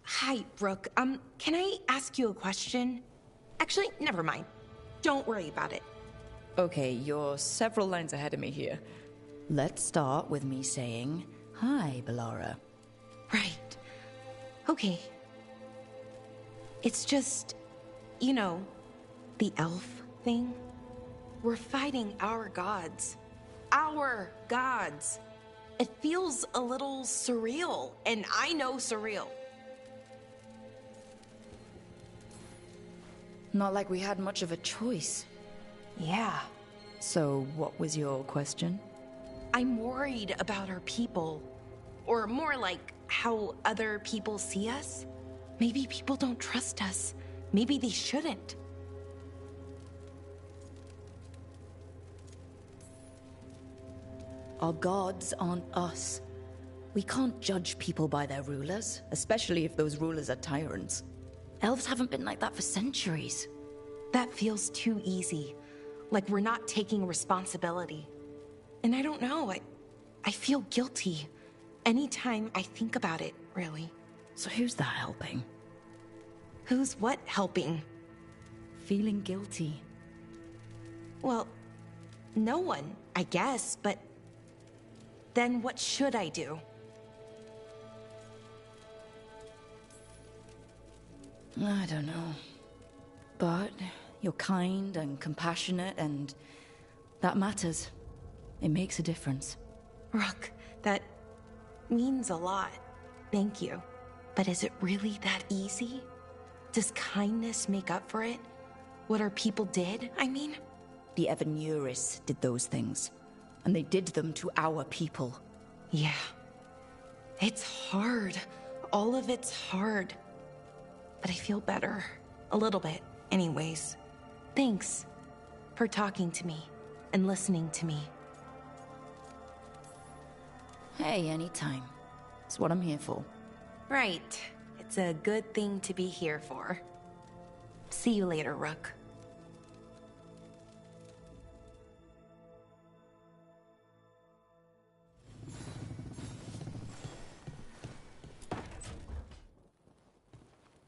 Hi, Brooke. Can I ask you a question? Actually, never mind. Don't worry about it. Okay, you're several lines ahead of me here. Let's start with me saying, hi, Bellara. Right. Okay. It's just, you know, the elf thing. We're fighting our gods. Our gods. It feels a little surreal, and I know surreal. Not like we had much of a choice. Yeah. So, what was your question? I'm worried about our people. Or more like how other people see us. Maybe people don't trust us. Maybe they shouldn't. Our gods aren't us. We can't judge people by their rulers, especially if those rulers are tyrants. Elves haven't been like that for centuries. That feels too easy. Like we're not taking responsibility. And I don't know, I feel guilty. Anytime I think about it, really. So who's that helping? Who's what helping? Feeling guilty. Well, no one, I guess, but then what should I do? I don't know. But you're kind and compassionate, and that matters. It makes a difference. Rook, that means a lot. Thank you. But is it really that easy? Does kindness make up for it? What our people did, I mean? The Evanuris did those things, and they did them to our people. Yeah. It's hard. All of it's hard. But I feel better. A little bit, anyways. Thanks for talking to me and listening to me. Hey, anytime. It's what I'm here for. Right. It's a good thing to be here for. See you later, Rook.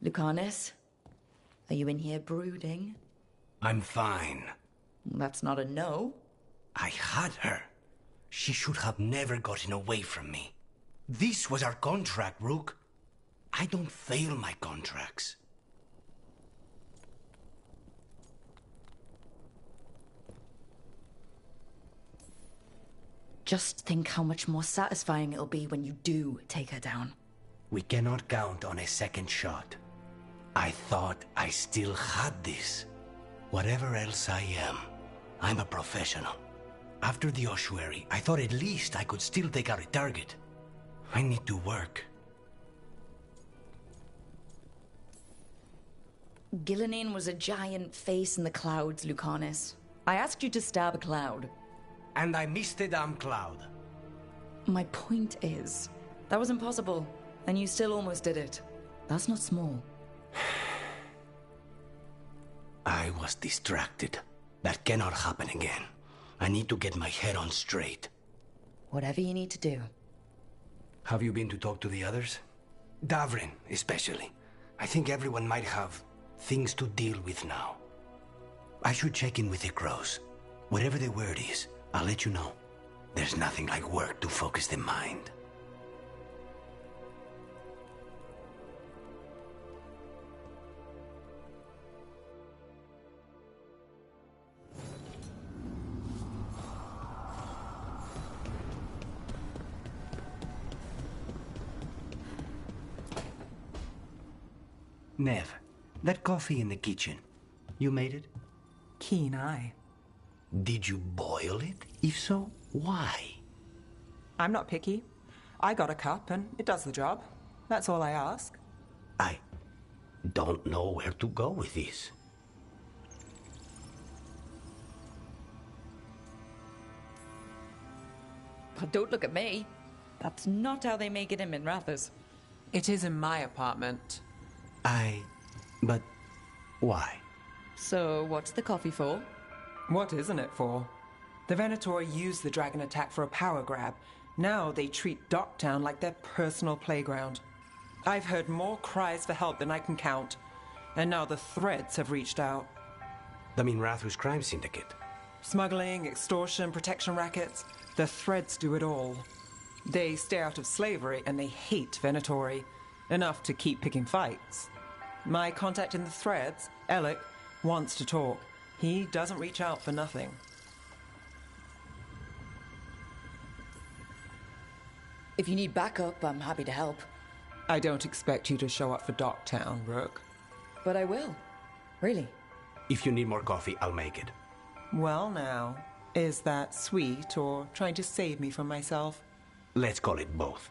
Lucanus, are you in here brooding? I'm fine. That's not a no. I had her. She should have never gotten away from me. This was our contract, Rook. I don't fail my contracts. Just think how much more satisfying it'll be when you do take her down. We cannot count on a second shot. I thought I still had this. Whatever else I am, I'm a professional. After the ossuary, I thought at least I could still take out a target. I need to work. Gillenine was a giant face in the clouds, Lucanus. I asked you to stab a cloud. And I missed the damn cloud. My point is, that was impossible, and you still almost did it. That's not small. I was distracted. That cannot happen again. I need to get my head on straight. Whatever you need to do. Have you been to talk to the others? Davrin, especially. I think everyone might have things to deal with now. I should check in with the crows. Whatever the word is, I'll let you know. There's nothing like work to focus the mind. Nev, that coffee in the kitchen, you made it? Keen eye. Did you boil it? If so, why? I'm not picky. I got a cup and it does the job. That's all I ask. I don't know where to go with this. But don't look at me. That's not how they make it in Minrathous. It is in my apartment. But why? So, what's the coffee for? What isn't it for? The Venator used the dragon attack for a power grab. Now they treat Docktown like their personal playground. I've heard more cries for help than I can count. And now the Threads have reached out. I mean Rathu's crime syndicate. Smuggling, extortion, protection rackets. The Threads do it all. They stay out of slavery and they hate Venatori. Enough to keep picking fights. My contact in the Threads, Alec, wants to talk. He doesn't reach out for nothing. If you need backup, I'm happy to help. I don't expect you to show up for Docktown, Rook. But I will. Really. If you need more coffee, I'll make it. Well now, is that sweet or trying to save me from myself? Let's call it both.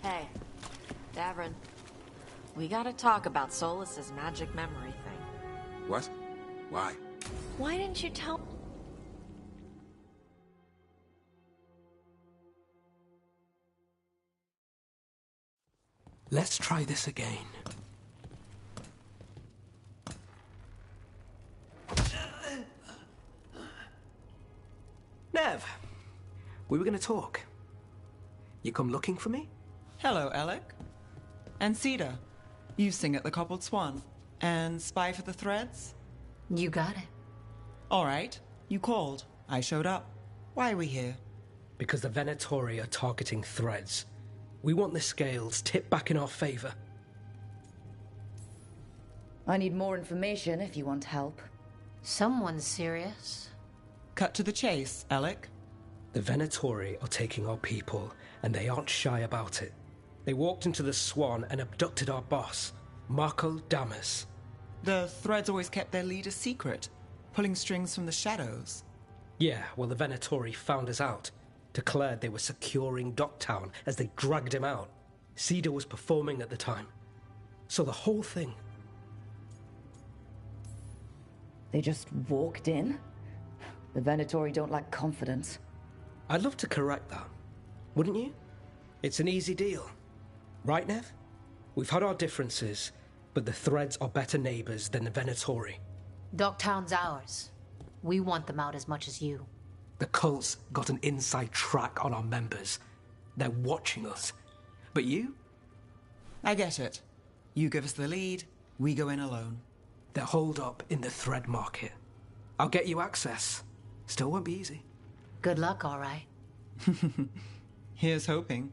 Hey, Davrin. We gotta talk about Solus's magic memory thing. What? Why? Why didn't you tell... Let's try this again. Nev, we were gonna talk. You come looking for me? Hello, Alec. And Cedar. You sing at the Cobbled Swan. And spy for the Threads? You got it. All right. You called. I showed up. Why are we here? Because the Venatori are targeting Threads. We want the scales tipped back in our favor. I need more information if you want help. Someone's serious. Cut to the chase, Alec. The Venatori are taking our people, and they aren't shy about it. They walked into the Swan and abducted our boss, Marco Damas. The Threads always kept their leader secret, pulling strings from the shadows. Yeah, well, the Venatori found us out, declared they were securing Docktown as they dragged him out. Cedar was performing at the time. So the whole thing... They just walked in? The Venatori don't lack confidence. I'd love to correct that, wouldn't you? It's an easy deal. Right, Nev? We've had our differences, but the Threads are better neighbors than the Venatori. Docktown's ours. We want them out as much as you. The cult's got an inside track on our members. They're watching us. But you? I get it. You give us the lead, we go in alone. They're holed up in the Thread Market. I'll get you access. Still won't be easy. Good luck, all right. Here's hoping.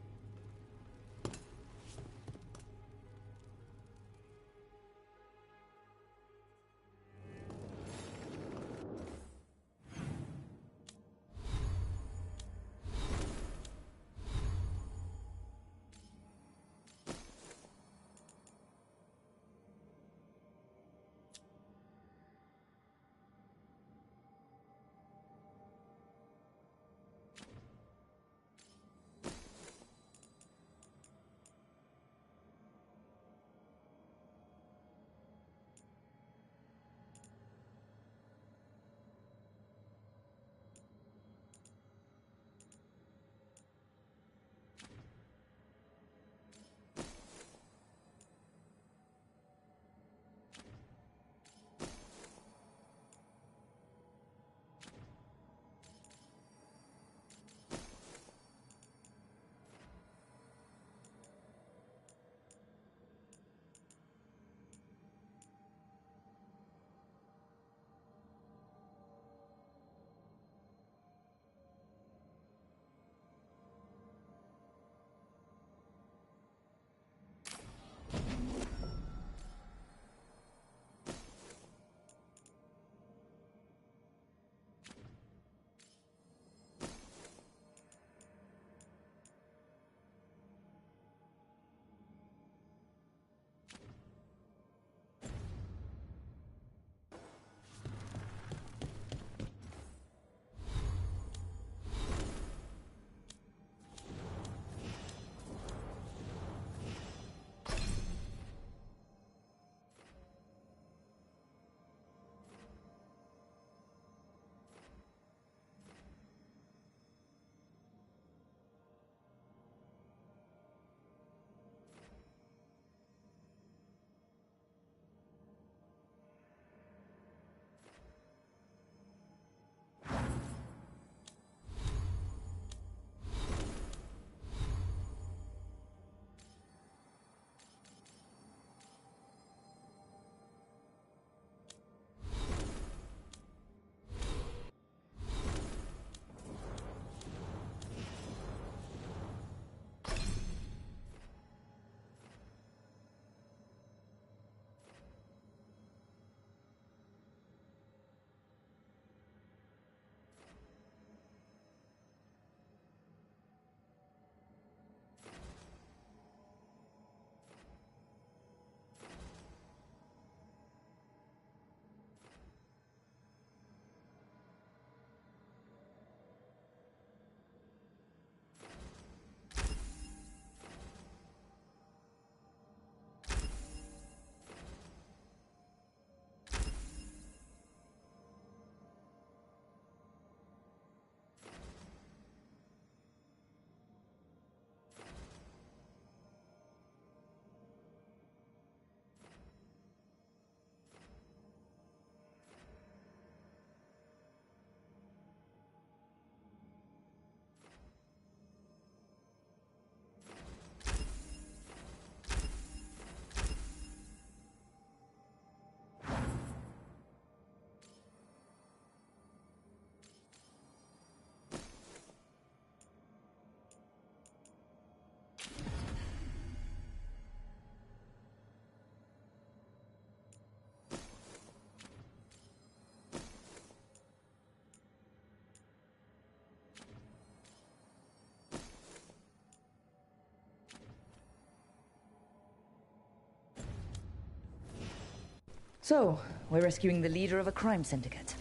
So, we're rescuing the leader of a crime syndicate.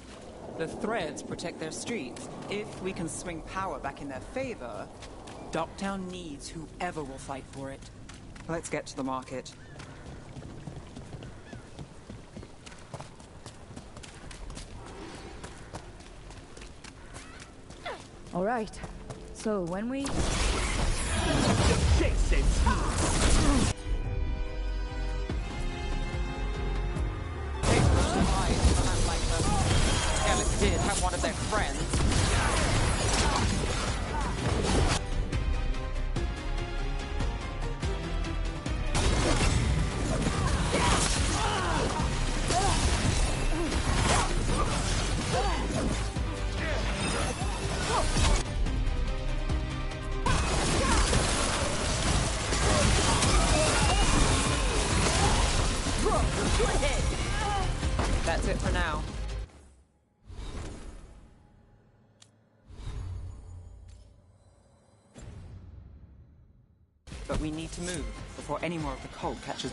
The Threads protect their streets. If we can swing power back in their favor, Docktown needs whoever will fight for it. Let's get to the market. All right. So, when we... Did have one of their friends. That's it for now. But we need to move before any more of the cult catches.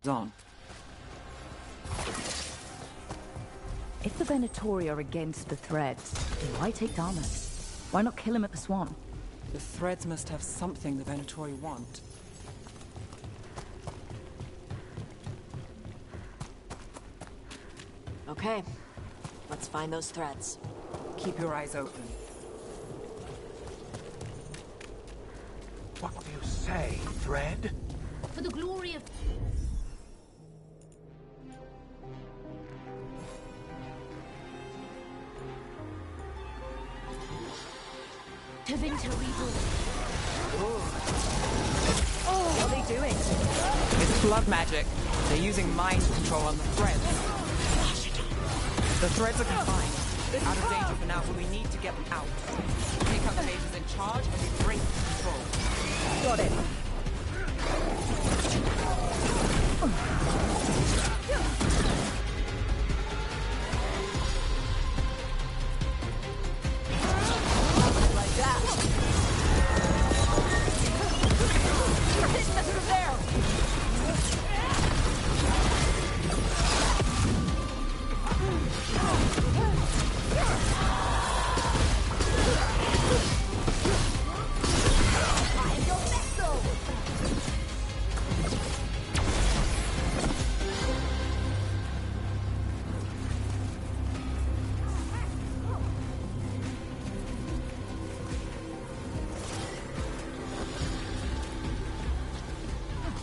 On. If the Venatori are against the Threads, why take Darmus? Why not kill him at the Swan? The Threads must have something the Venatori want. Okay, let's find those threads. Keep your eyes open. What do you say, Thread? For the glory of... To Winter Regal. What are they doing? It's blood magic. They're using mind control on the Threads. The Threads are confined. Out of danger for now, but we need to get them out. Take out the mages in charge and we break control. Got it. Like that. Hitting us from there.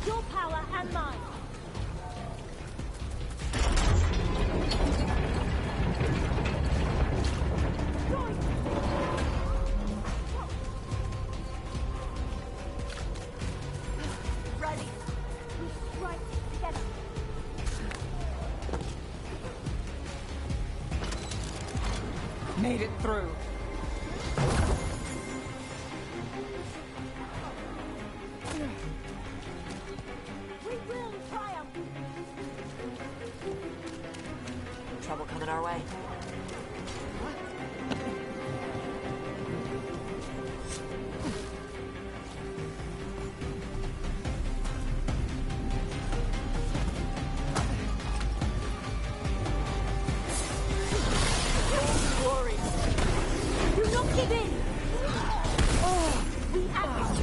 Your power and mine. Ready. We strike together. Made it through. We will triumph. Trouble coming our way. Do not give in. Oh, we act.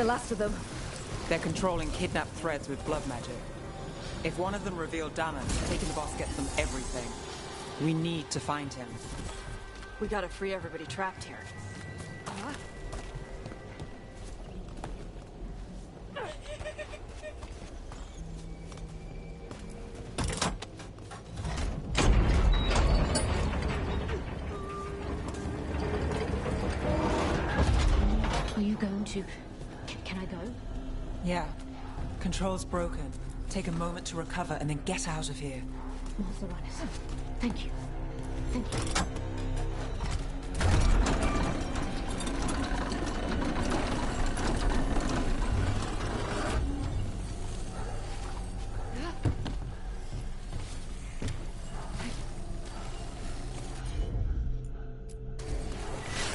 the last of them? They're controlling kidnapped threads with blood magic. If one of them revealed Damon, taking the boss gets them everything. We need to find him. We gotta free everybody trapped here. Are you going to... Can I go? Yeah. Control's broken. Take a moment to recover and then get out of here. Master Linus. Thank you. Thank you.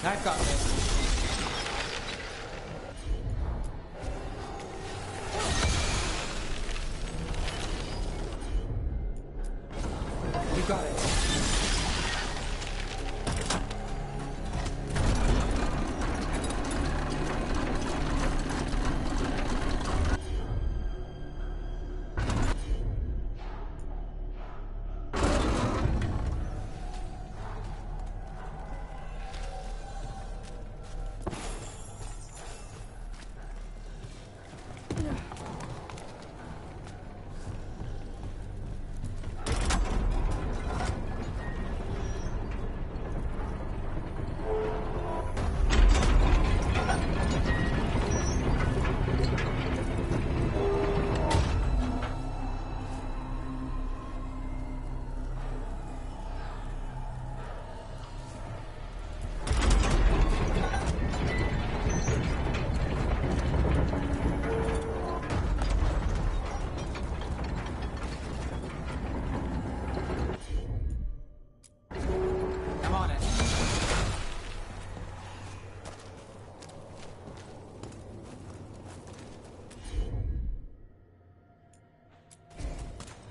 I've got this. You got it.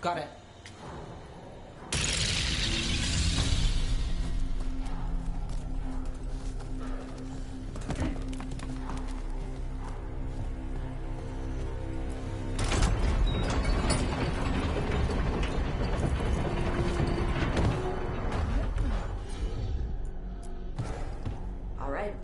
Got it. All right.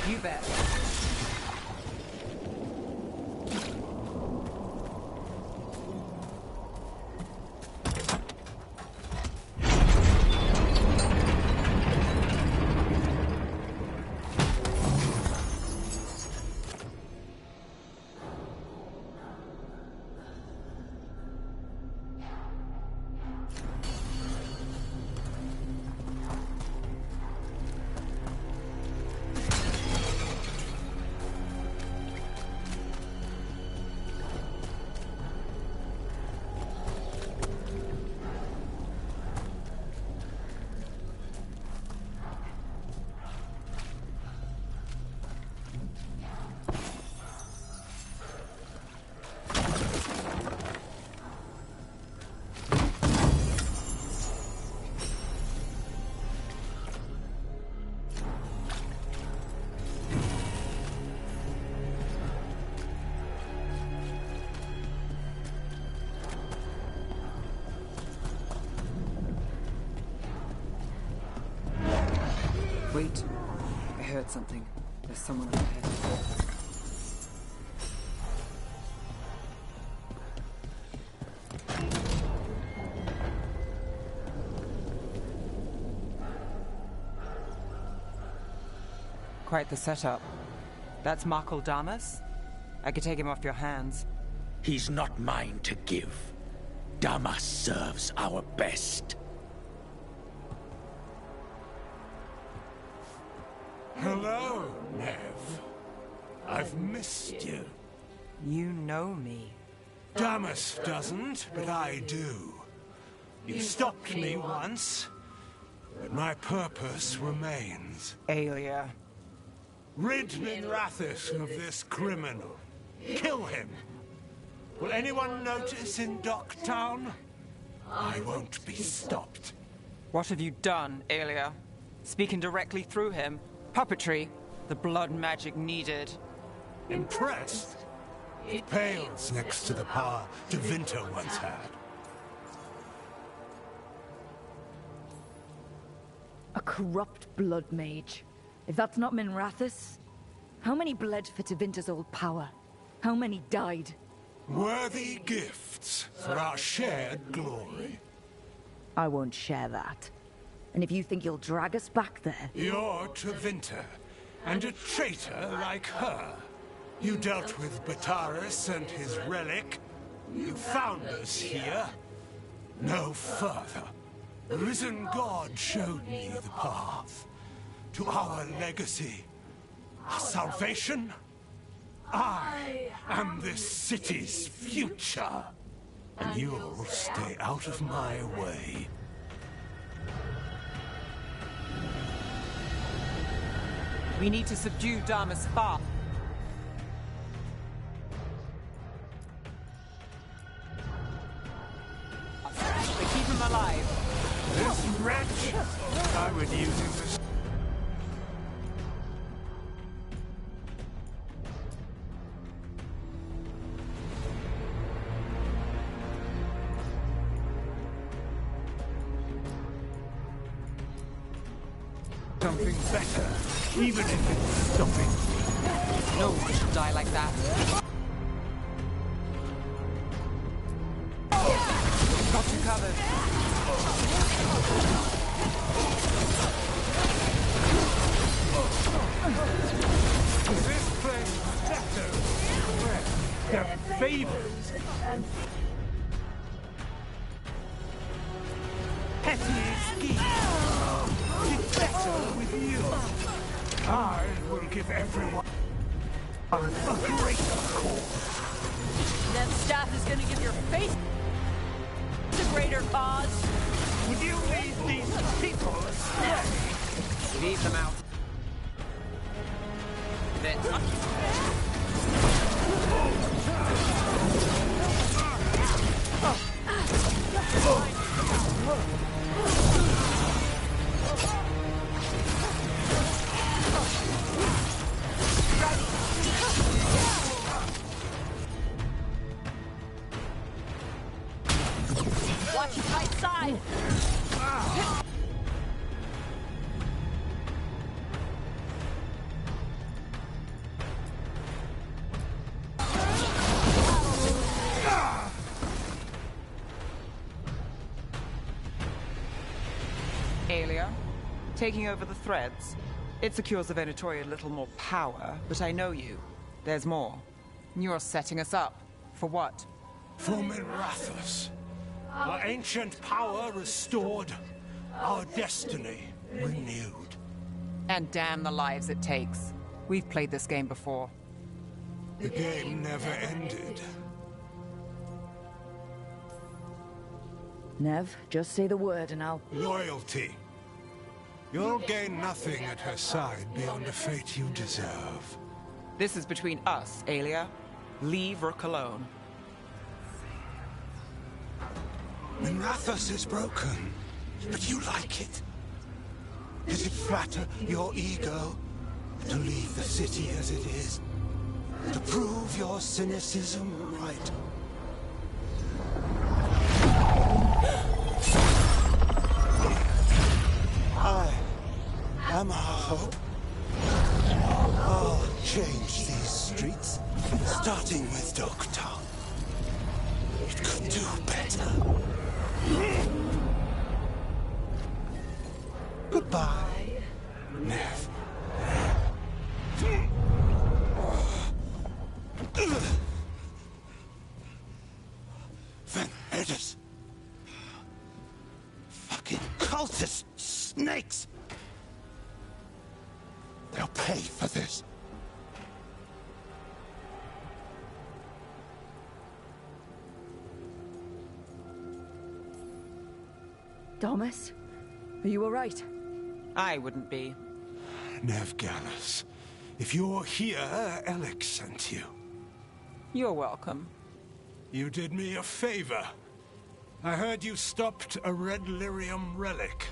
You bet. Wait. I heard something. There's someone up ahead. Quite the setup. That's Markle Damas? I could take him off your hands. He's not mine to give. Damas serves our best. Hello, Nev. I've missed you. You know me. Damas doesn't, but I do. You stopped me once, but my purpose remains. Aelia. Rid Minrathis of this criminal. Kill him. Will anyone notice in Docktown? I won't be stopped. What have you done, Aelia? Speaking directly through him? Puppetry? The blood magic needed. Impressed? It pales next to the power Devinter once had. A corrupt blood mage. If that's not Minrathis, how many bled for Tevinter's old power? How many died? Worthy gifts for our shared glory. I won't share that. And if you think you'll drag us back there... You're Tevinter, and a traitor like her. You dealt with Bataris and his relic. You found us here. No further. The risen god showed me the path. To our legacy. Our salvation. I am this city's future. And you'll stay out of my way. We need to subdue Damas fast. But keep him alive. This wretch, I would use him as... something better, even if it's stopping me. No one should die like that. Got you covered. Is this place better? They're favors. Petty schemes. It's better with you. I will give everyone a greater cause. That staff is gonna give your face the greater cause. Would you leave these people astray? Leave them out. Watch your right side. Aelia, taking over the threads. It secures the Venatori a little more power, but I know you. There's more. You're setting us up. For what? For Minrathis. Our ancient power restored. Our destiny renewed. And damn the lives it takes. We've played this game before. The game never ended. Nev, just say the word and I'll... Loyalty. You'll gain nothing at her side beyond a fate you deserve. This is between us, Aelia. Leave Rook alone. Minrathis is broken, but you like it. Does it flatter your ego to leave the city as it is? To prove your cynicism right? I am half working with Doctor. It could do better. Goodbye, Nev. Vendettas. Fucking cultist snakes. They'll pay for this. Thomas? Are you alright? I wouldn't be. Nev Gallus, if you're here, Alex sent you. You're welcome. You did me a favor. I heard you stopped a red lyrium relic,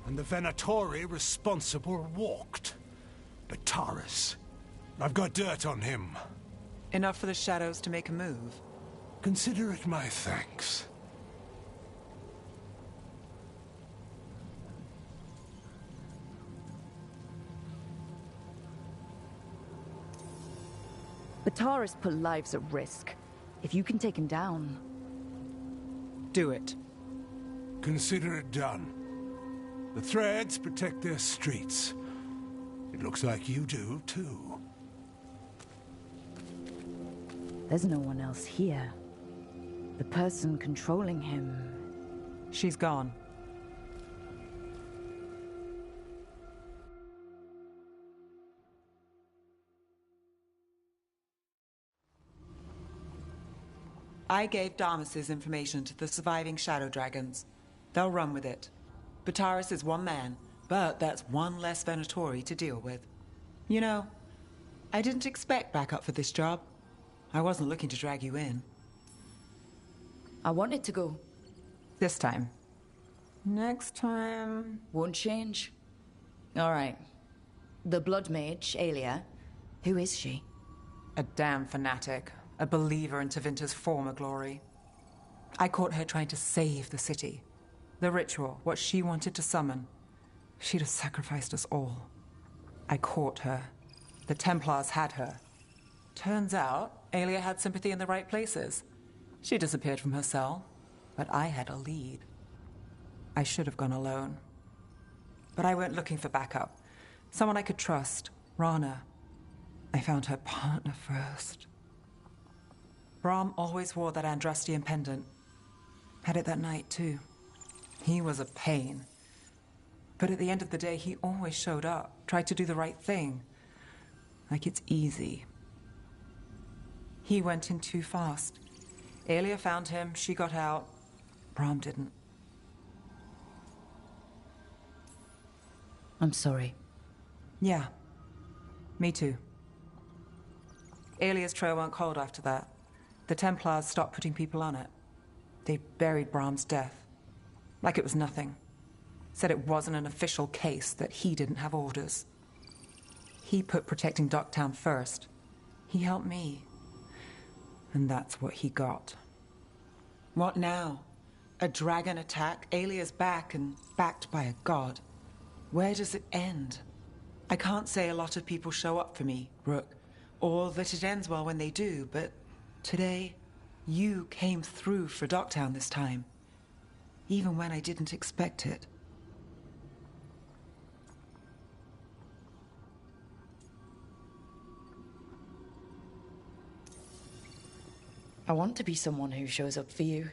and the Venatori responsible walked. But Taurus, I've got dirt on him. Enough for the shadows to make a move. Consider it my thanks. The Taurus put lives at risk. If you can take him down... Do it. Consider it done. The Threads protect their streets. It looks like you do, too. There's no one else here. The person controlling him... She's gone. I gave Damas's information to the surviving Shadow Dragons. They'll run with it. Bataris is one man, but that's one less Venatori to deal with. You know, I didn't expect backup for this job. I wasn't looking to drag you in. I wanted to go. This time. Next time... Won't change. Alright. The Blood Mage, Aelia. Who is she? A damn fanatic. A believer in Tevinter's former glory. I caught her trying to save the city. The ritual, what she wanted to summon. She'd have sacrificed us all. I caught her. The Templars had her. Turns out, Aelia had sympathy in the right places. She disappeared from her cell, but I had a lead. I should have gone alone. But I went looking for backup. Someone I could trust, Rana. I found her partner first. Brahm always wore that Andrastian pendant. Had it that night, too. He was a pain. But at the end of the day, he always showed up, tried to do the right thing. Like it's easy. He went in too fast. Aelia found him, she got out. Brahm didn't. I'm sorry. Yeah. Me too. Aelia's trail went cold after that. The Templars stopped putting people on it. They buried Brahm's death. Like it was nothing. Said it wasn't an official case, that he didn't have orders. He put protecting Docktown first. He helped me. And that's what he got. What now? A dragon attack, Aelia's back, and backed by a god. Where does it end? I can't say a lot of people show up for me, Rook, or that it ends well when they do, but today, you came through for Docktown this time. Even when I didn't expect it. I want to be someone who shows up for you.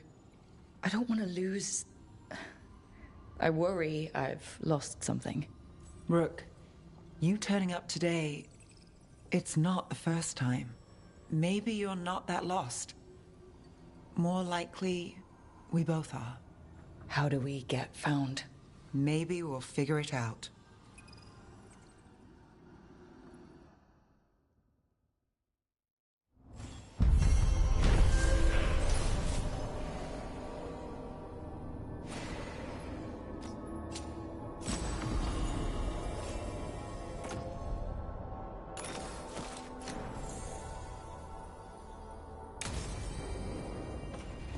I don't want to lose... I worry I've lost something. Rook, you turning up today, it's not the first time. Maybe you're not that lost. More likely, we both are. How do we get found? Maybe we'll figure it out.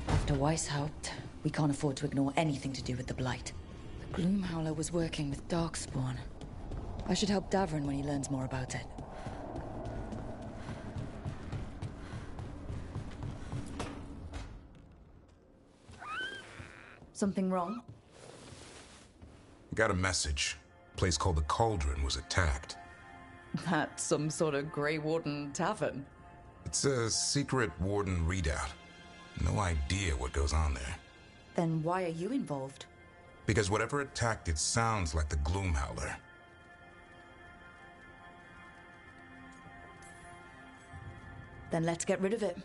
After Weishaupt, we can't afford to ignore anything to do with the Blight. The Gloomhowler was working with Darkspawn. I should help Davrin when he learns more about it. Something wrong? Got a message. A place called the Cauldron was attacked. That's some sort of Grey Warden tavern. It's a secret Warden readout. No idea what goes on there. Then why are you involved? Because whatever attacked it sounds like the Gloomhowler. Then let's get rid of it.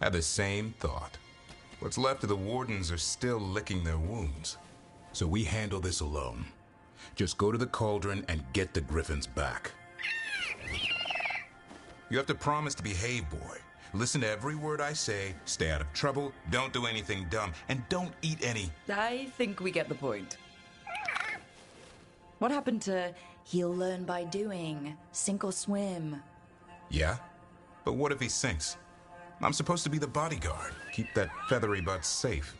Had the same thought. What's left of the Wardens are still licking their wounds. So we handle this alone. Just go to the Cauldron and get the Griffins back. You have to promise to behave, boy. Listen to every word I say, stay out of trouble, don't do anything dumb, and don't eat any... I think we get the point. What happened to he'll learn by doing, sink or swim? Yeah? But what if he sinks? I'm supposed to be the bodyguard. Keep that feathery butt safe.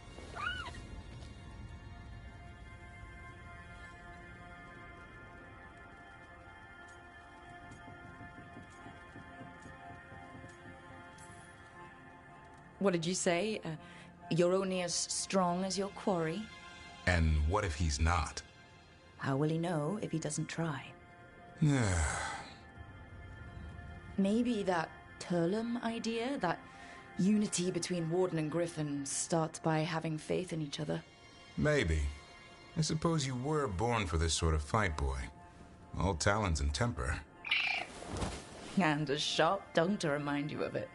What did you say? You're only as strong as your quarry? And what if he's not? How will he know if he doesn't try? Yeah. Maybe that Turlum idea, that unity between Warden and Griffin, starts by having faith in each other. Maybe. I suppose you were born for this sort of fight, boy. All talons and temper. And a sharp tongue to remind you of it.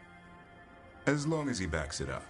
As long as he backs it up.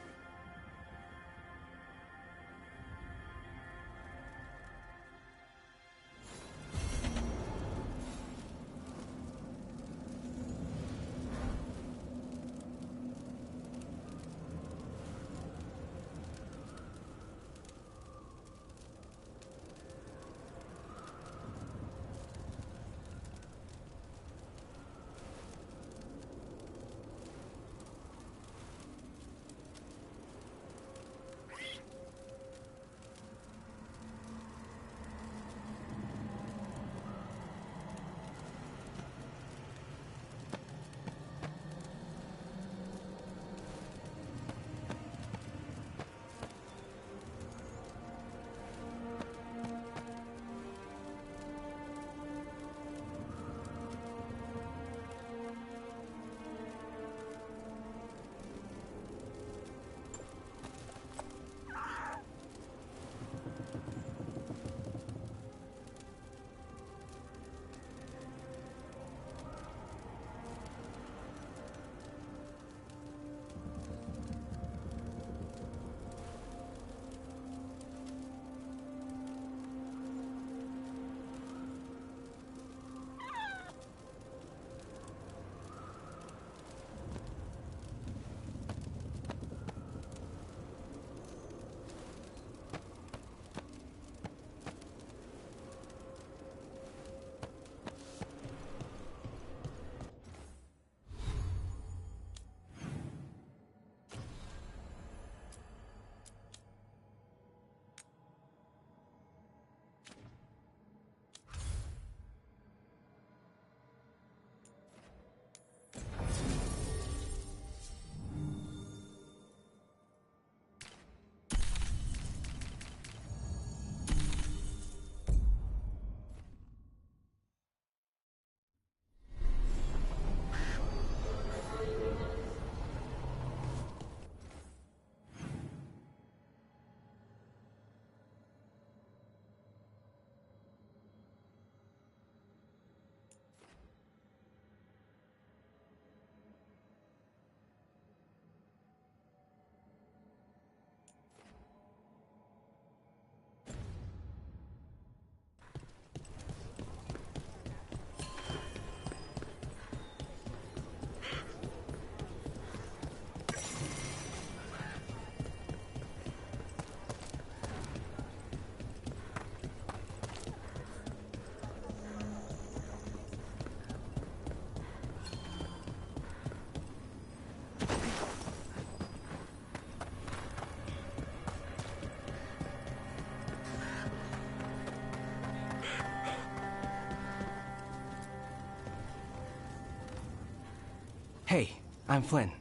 Hey, I'm Flynn,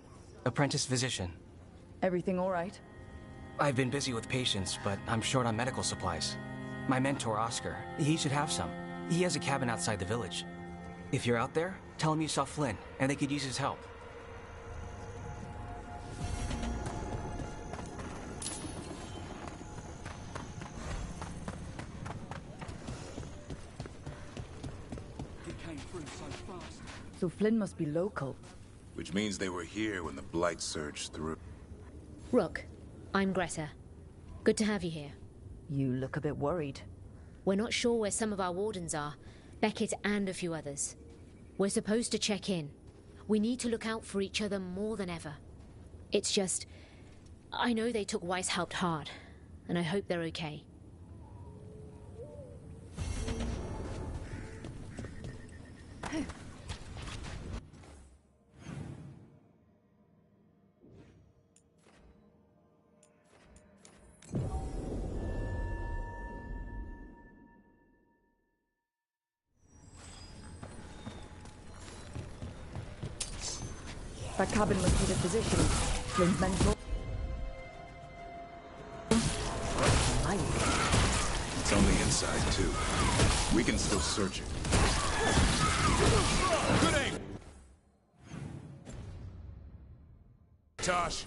apprentice physician. Everything all right? I've been busy with patients, but I'm short on medical supplies. My mentor, Oscar, he should have some. He has a cabin outside the village. If you're out there, tell him you saw Flynn, and they could use his help. So Flynn must be local. Which means they were here when the Blight surged through. Rook, I'm Greta. Good to have you here. You look a bit worried. We're not sure where some of our wardens are. Beckett and a few others. We're supposed to check in. We need to look out for each other more than ever. It's just... I know they took Weishaupt hard, and I hope they're okay. That cabin must be the physician. Flynn's mentor. It's on the inside, too. We can still search it. Good aim! Tosh.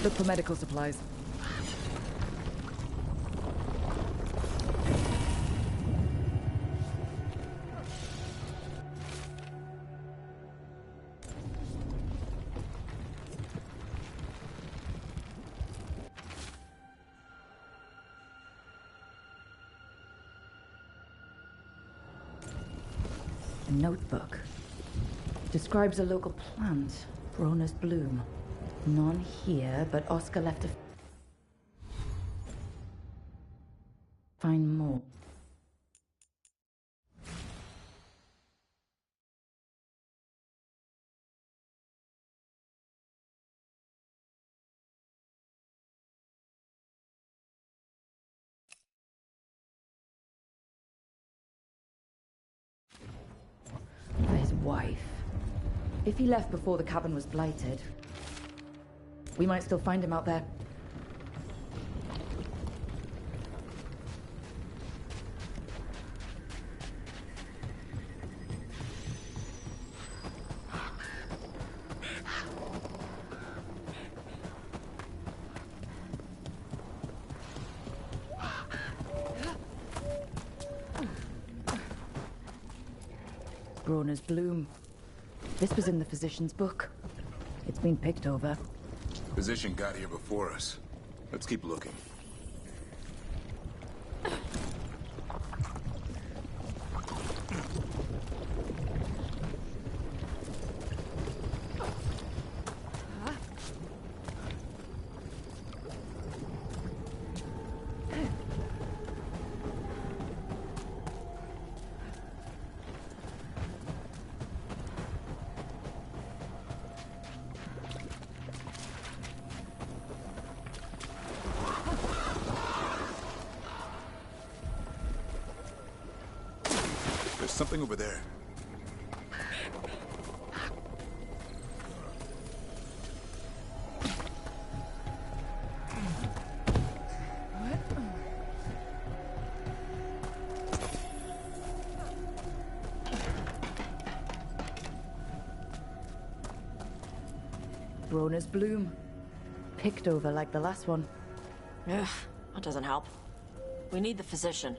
Look for medical supplies. A notebook. Describes a local plant, Broner's bloom. None here, but Oscar left a... Find more. For his wife. If he left before the cabin was blighted, we might still find him out there. Broner's bloom. This was in the physician's book. It's been picked over. Physician got here before us. Let's keep looking. There's something over there. Broner's bloom. Picked over like the last one. Ugh, that doesn't help. We need the physician.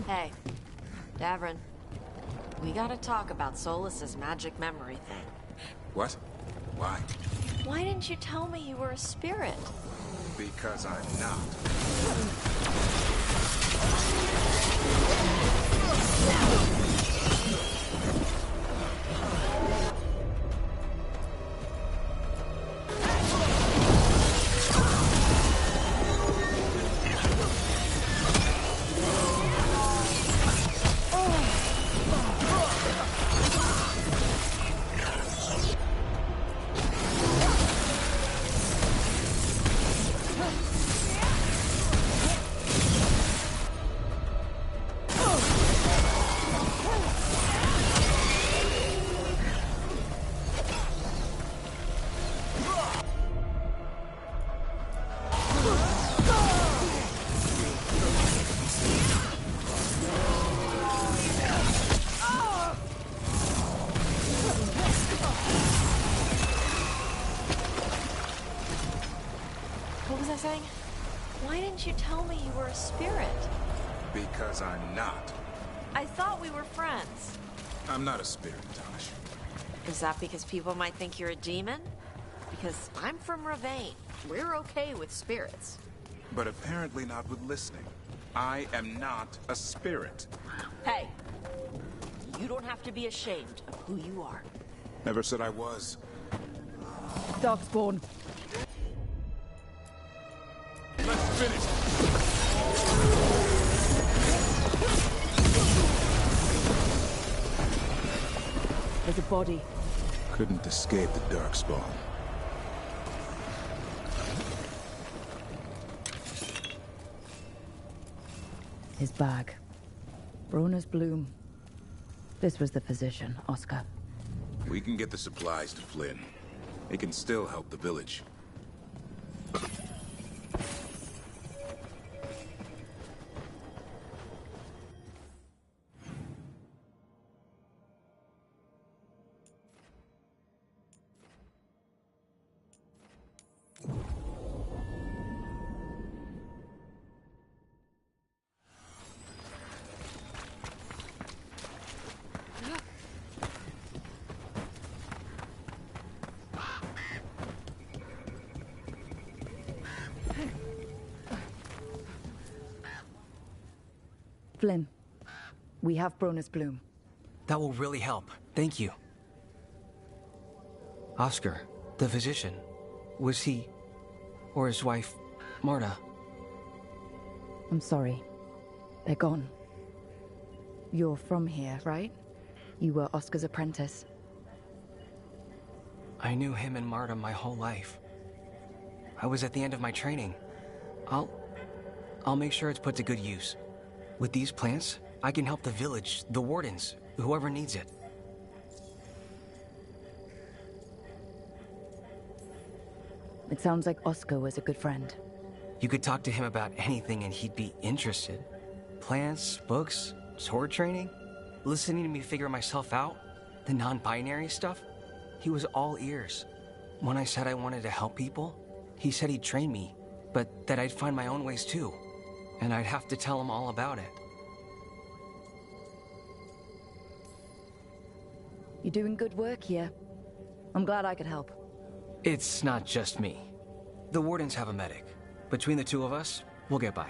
Hey, Davrin. We gotta talk about Solas's magic memory thing. What? Why? Why didn't you tell me you were a spirit? Because I'm not. What was I saying? Why didn't you tell me you were a spirit? Because I'm not. I thought we were friends. I'm not a spirit, Tosh. Is that because people might think you're a demon? Because I'm from Ravane. We're okay with spirits. But apparently not with listening. I am not a spirit. Hey, you don't have to be ashamed of who you are. Never said I was. Darkspawn. Let's finish. There's a body. Couldn't escape the Darkspawn. His bag. Broner's bloom. This was the physician, Oscar. We can get the supplies to Flynn. It can still help the village. Flynn, we have Broner's bloom. That will really help. Thank you. Oscar, the physician, was he, or his wife, Marta? I'm sorry. They're gone. You're from here, right? You were Oscar's apprentice. I knew him and Marta my whole life. I was at the end of my training. I'll make sure it's put to good use. With these plants, I can help the village, the wardens, whoever needs it. It sounds like Oscar was a good friend. You could talk to him about anything and he'd be interested. Plants, books, sword training, listening to me figure myself out, the non-binary stuff. He was all ears. When I said I wanted to help people, he said he'd train me, but that I'd find my own ways too. And I'd have to tell him all about it. You're doing good work here. I'm glad I could help. It's not just me. The wardens have a medic. Between the two of us, we'll get by.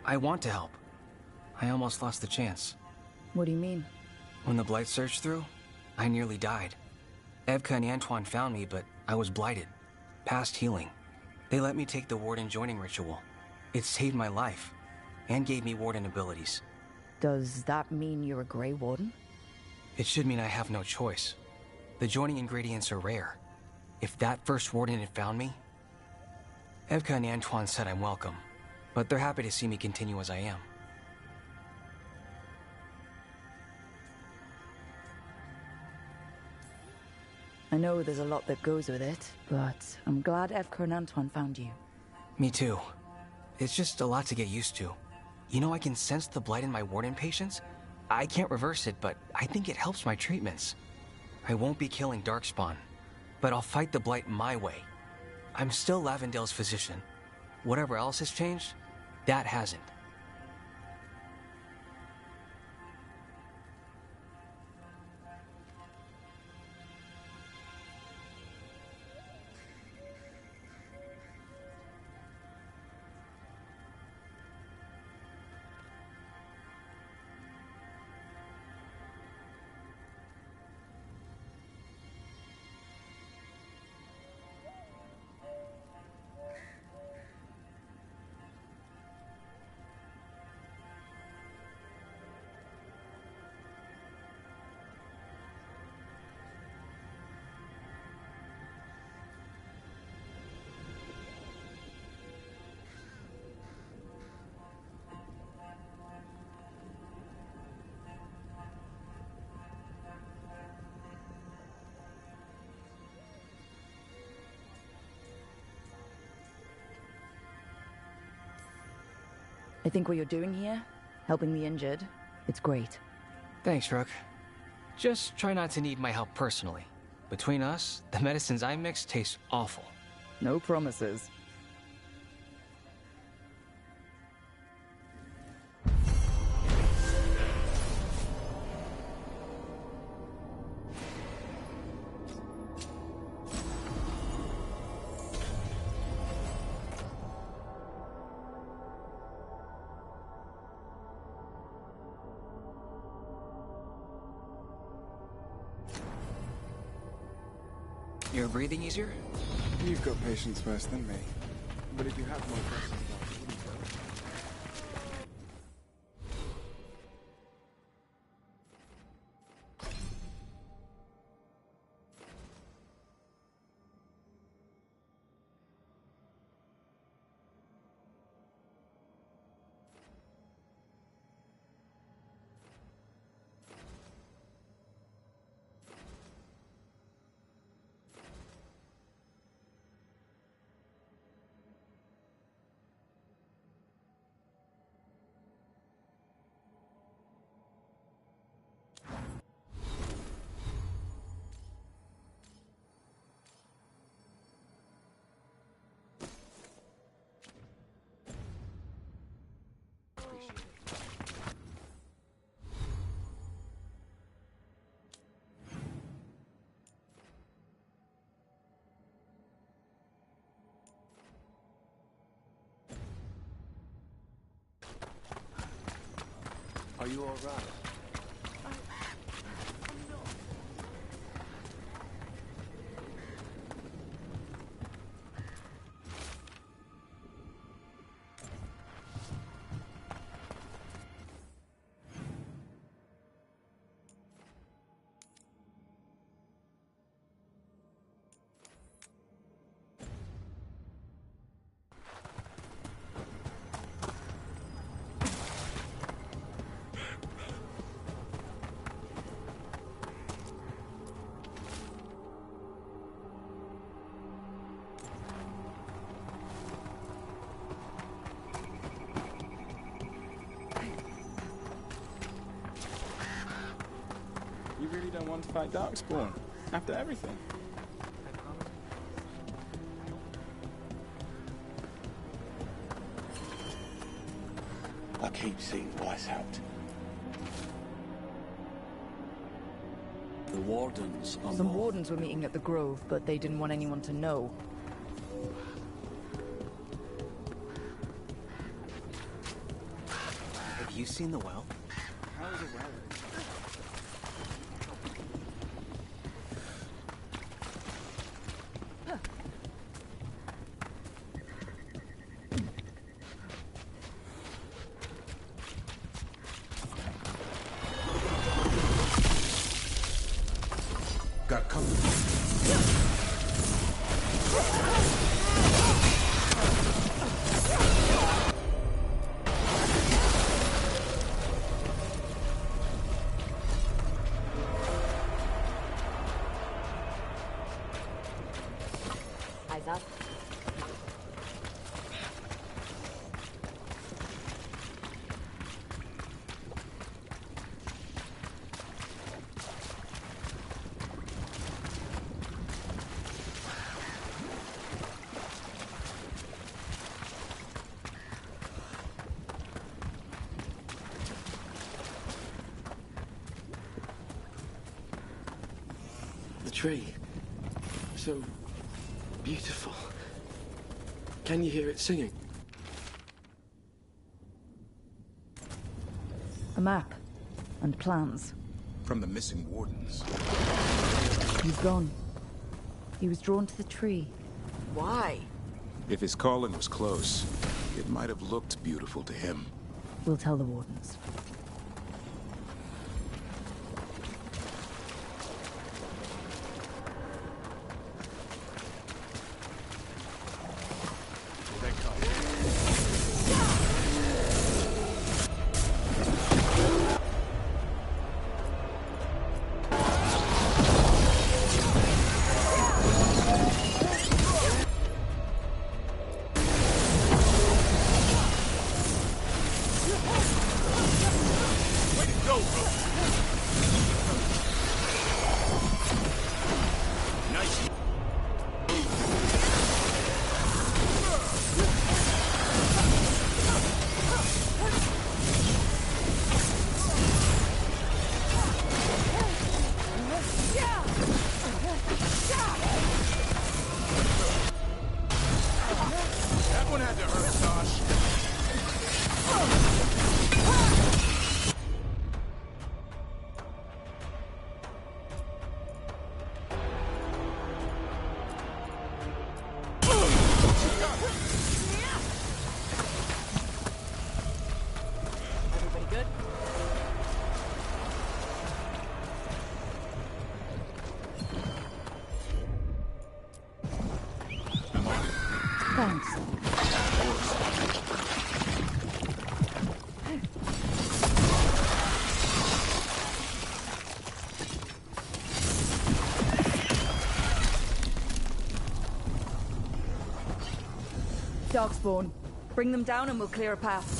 I want to help. I almost lost the chance. What do you mean? When the blight surged through, I nearly died. Evka and Antoine found me, but I was blighted. Past healing. They let me take the warden joining ritual. It saved my life, and gave me warden abilities. Does that mean you're a Grey Warden? It should mean I have no choice. The joining ingredients are rare. If that first warden had found me... Evka and Antoine said I'm welcome, but they're happy to see me continue as I am. I know there's a lot that goes with it, but I'm glad Evka and Antoine found you. Me too. It's just a lot to get used to. You know, I can sense the blight in my warden patients. I can't reverse it, but I think it helps my treatments. I won't be killing Darkspawn, but I'll fight the blight my way. I'm still Lavendale's physician. Whatever else has changed, that hasn't. I think what you're doing here, helping the injured, it's great. Thanks, Rook. Just try not to need my help personally. Between us, the medicines I mix taste awful. No promises. You're breathing easier? You've got patience worse than me. But if you have more questions about it, Are you all right? you really don't want to fight Darkspawn after everything. I keep seeing what's out. The wardens are Some wardens were meeting at the Grove, but they didn't want anyone to know. Have you seen the well? How is it well? Got company. Eyes up. the tree. So beautiful. Can you hear it singing? A map. And plans. From the missing wardens. He's gone. He was drawn to the tree. Why? If his calling was close, it might have looked beautiful to him. We'll tell the wardens. Thanks. Darkspawn. Bring them down and we'll clear a path.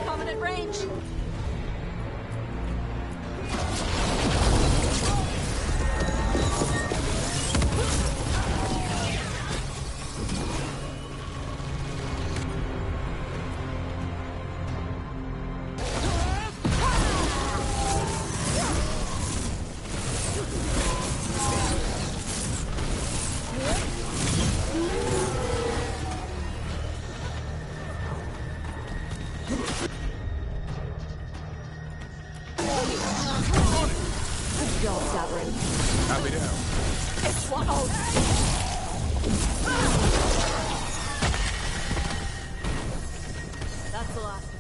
Coming at range. Good job, Davrin. Happy to help. It's swallowed. That's the last of it.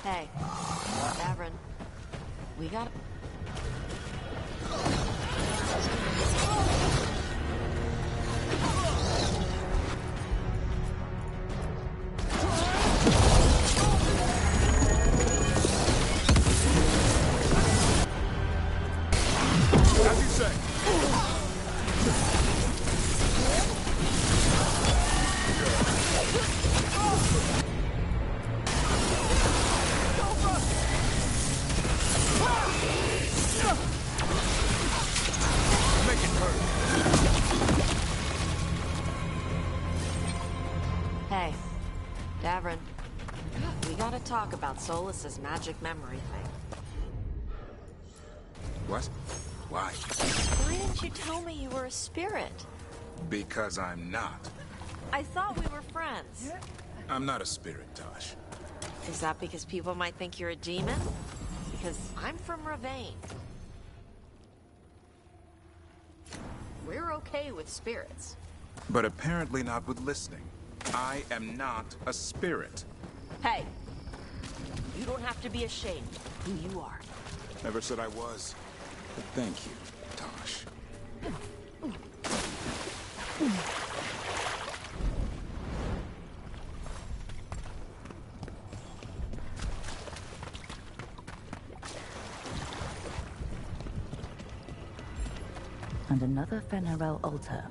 Hey, Davrin, we got. As you say. Make it hurt. Hey, Davrin, we gotta talk about Solus's magic memory thing. What? Why? Why didn't you tell me you were a spirit? Because I'm not. I thought we were friends. I'm not a spirit, Tosh. Is that because people might think you're a demon? Because I'm from Ravane. We're okay with spirits. But apparently not with listening. I am not a spirit. Hey, you don't have to be ashamed of who you are. Never said I was. But thank you, Tosh. And another Fenarel altar.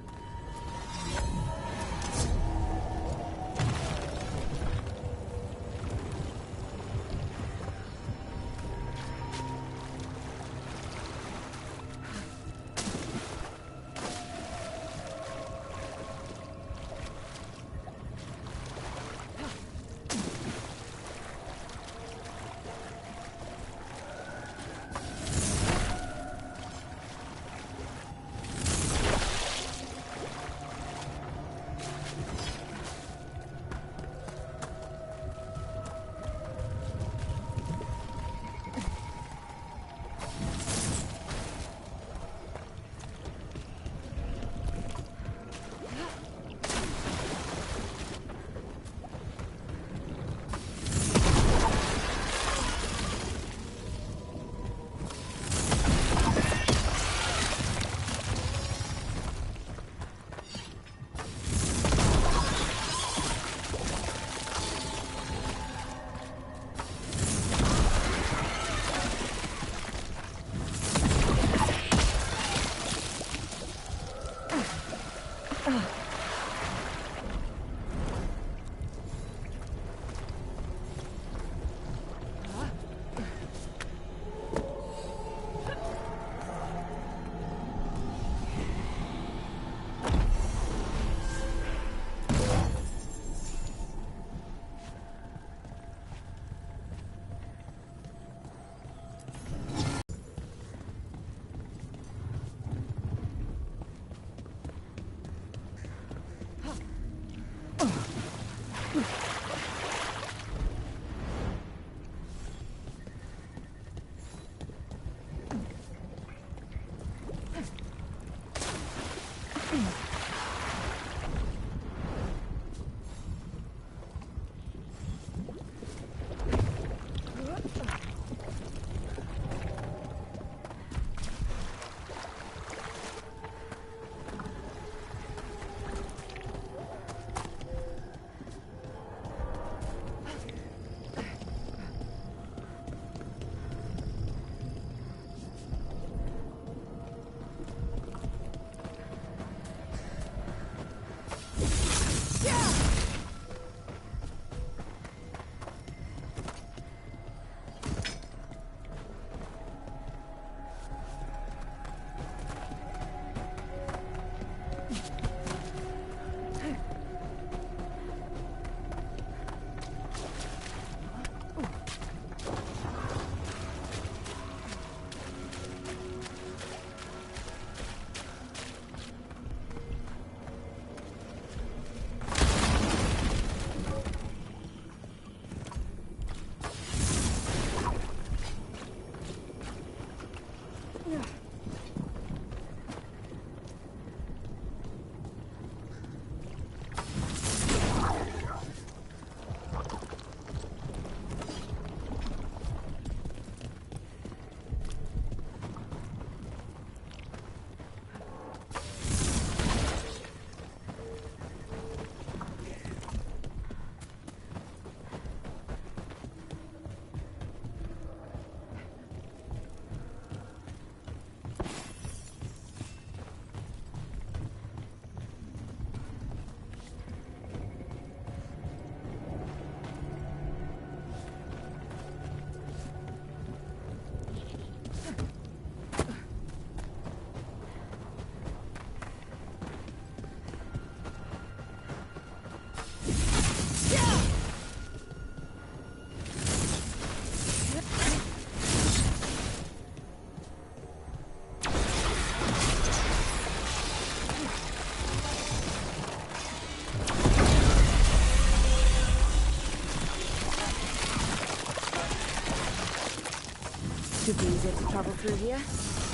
Should be easier to travel through here.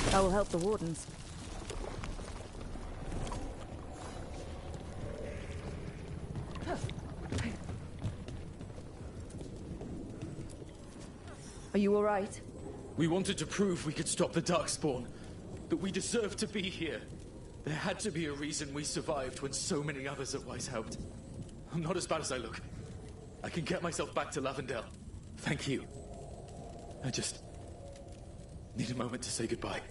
That will help the wardens. Are you all right? We wanted to prove we could stop the Darkspawn, that we deserve to be here. There had to be a reason we survived when so many others at Weishaupt. I'm not as bad as I look. I can get myself back to Lavendel. Thank you. I just need a moment to say goodbye.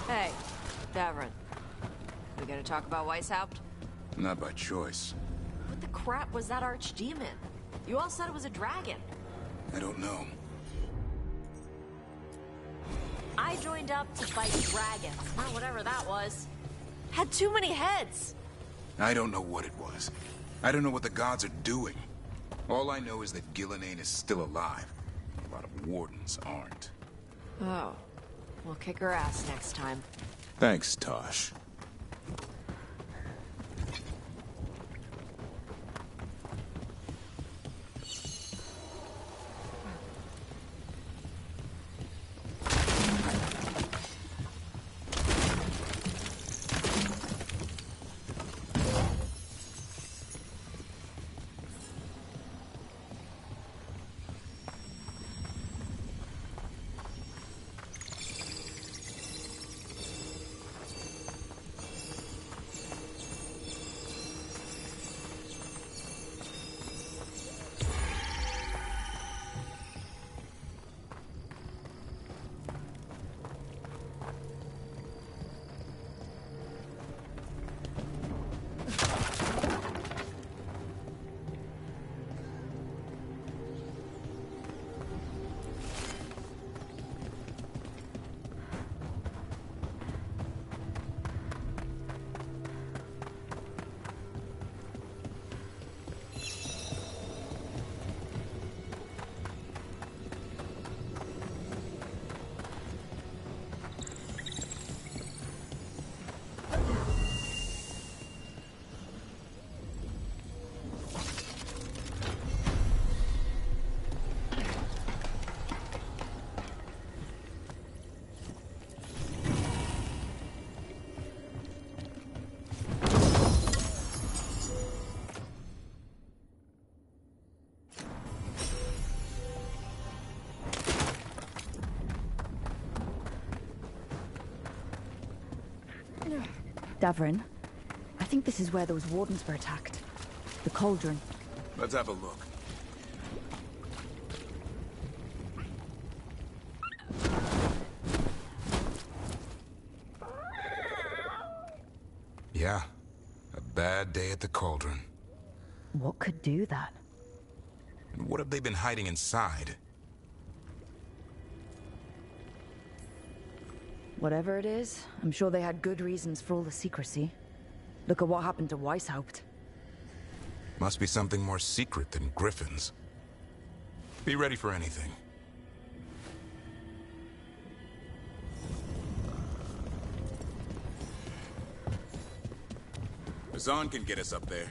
Hey, Davrin. We gonna talk about Weishaupt? Not by choice. What the crap was that archdemon? You all said it was a dragon. I don't know. I joined up to fight dragons, not whatever that was. Had too many heads. I don't know what it was. I don't know what the gods are doing. All I know is that Gillenane is still alive. A lot of wardens aren't. Oh. We'll kick her ass next time. Thanks, Tosh. Davrin, I think this is where those wardens were attacked. The cauldron. Let's have a look. Yeah, a bad day at the cauldron. What could do that? And what have they been hiding inside? Whatever it is, I'm sure they had good reasons for all the secrecy. Look at what happened to Weishaupt. Must be something more secret than griffins. Be ready for anything. Zahn can get us up there.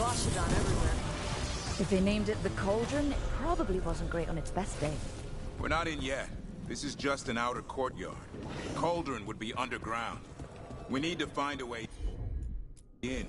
sloshes on everywhere. If they named it the Cauldron, it probably wasn't great on its best day. We're not in yet. This is just an outer courtyard. Cauldron would be underground. We need to find a way in.